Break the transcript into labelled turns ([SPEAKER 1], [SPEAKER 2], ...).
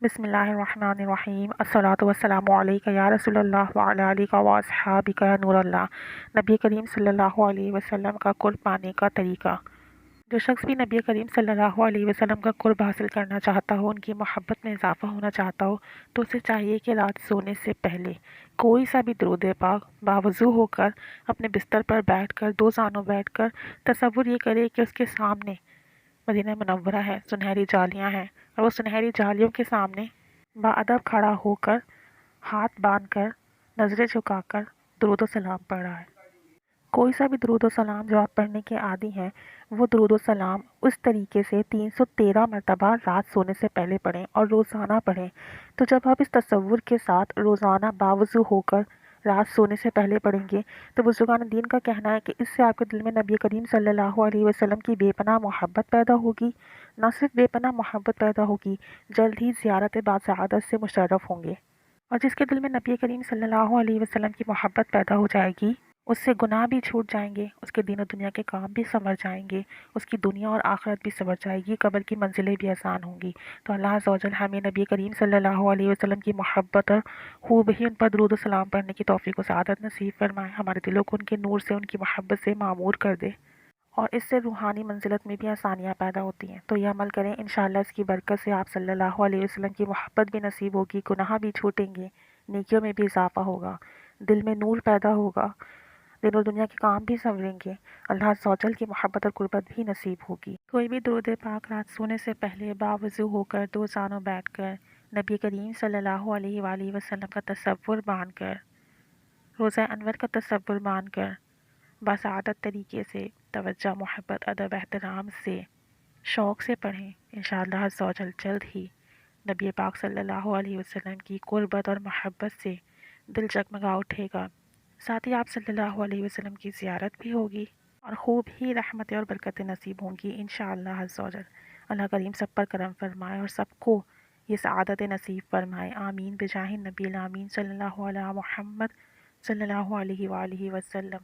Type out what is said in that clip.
[SPEAKER 1] بسم اللہ الرحمن الرحیم الصلاۃ والسلام علیک یا رسول اللہ وعلی آلک و اصحابک یا نور اللہ۔ نبی کریم صلی اللہ علیہ وسلم کا قرب پانے کا طریقہ۔ جو شخص بھی نبی کریم صلی اللہ علیہ وسلم کا قرب حاصل کرنا چاہتا ہو، ان کی محبت میں اضافہ ہونا چاہتا ہو، تو اسے چاہیے کہ رات سونے سے پہلے کوئی سا بھی درود پاک باوضو ہو کر اپنے بستر پر بیٹھ کر دو زانوں بیٹھ کر تصور یہ کرے کہ اس کے سامنے مدینہ منورہ ہے، سنہری جالیاں ہیں، اور وہ سنہری جالیوں کے سامنے باادب کھڑا ہو کر ہاتھ باندھ کر نظریں جھکا کر درود و سلام پڑھ رہا ہے۔ کوئی سا بھی درود و سلام جو آپ پڑھنے کے عادی ہیں، وہ درود و سلام اس طریقے سے 313 مرتبہ رات سونے سے پہلے پڑھیں اور روزانہ پڑھیں۔ تو جب آپ اس تصور کے ساتھ روزانہ باوضو ہو کر رات سونے سے پہلے پڑھیں گے، تو بزرگان دین کا کہنا ہے کہ اس سے آپ کے دل میں نبی کریم صلی اللہ علیہ وسلم کی بے پناہ محبت پیدا ہوگی۔ نہ صرف بے پناہ محبت پیدا ہوگی، جلد ہی زیارت باسعادت سے مشرف ہوں گے۔ اور جس کے دل میں نبی کریم صلی اللہ علیہ وسلم کی محبت پیدا ہو جائے گی، اس سے گناہ بھی چھوٹ جائیں گے، اس کے دین و دنیا کے کام بھی سنور جائیں گے، اس کی دنیا اور آخرت بھی سنور جائے گی، قبر کی منزلیں بھی آسان ہوں گی۔ تو اللہ عز و جل ہمیں نبی کریم صلی اللہ علیہ وسلم کی محبت اور خوب ہی ان پر درود و سلام پڑھنے کی توفیق و سعادت نصیب فرمائے، ہمارے دلوں کو ان کے نور سے، ان کی محبت سے معمور کر دے، اور اس سے روحانی منزلت میں بھی آسانیاں پیدا ہوتی ہیں۔ تو یہ عمل کریں، انشاءاللہ اس کی برکت سے آپ صلی اللہ علیہ وسلم کی محبت بھی نصیب ہوگی، گناہ بھی چھوٹیں گے، نیکیوں میں بھی اضافہ ہوگا، دل میں نور پیدا ہوگا، دین و دنیا کے کام بھی سنوریں گے، اللہ عز و جل کی محبت اور قربت بھی نصیب ہوگی۔ کوئی بھی درود پاک رات سونے سے پہلے باوضو ہو کر دو زانوں بیٹھ کر نبی کریم صلی اللہ علیہ وآلہ وسلم کا تصور باندھ کر، روزہ انور کا تصور باندھ کر، باسعادت طریقے سے، توجہ، محبت، ادب، احترام سے، شوق سے پڑھیں، انشاءاللہ عز و جل جلد ہی نبی پاک صلی اللہ علیہ وسلم کی قربت اور محبت سے دل جگمگا اٹھے گا۔ ساتھ ہی آپ صلی اللہ علیہ وسلم کی زیارت بھی ہوگی، اور خوب ہی رحمتیں اور برکتیں نصیب ہوں گی انشاءاللہ عز و جل۔ اللہ کریم سب پر کرم فرمائے اور سب کو یہ سعادت نصیب فرمائے، آمین بجاہ نبی الامین صلی اللہ علیہ محمد صلی اللہ علیہ وآلہ وسلم۔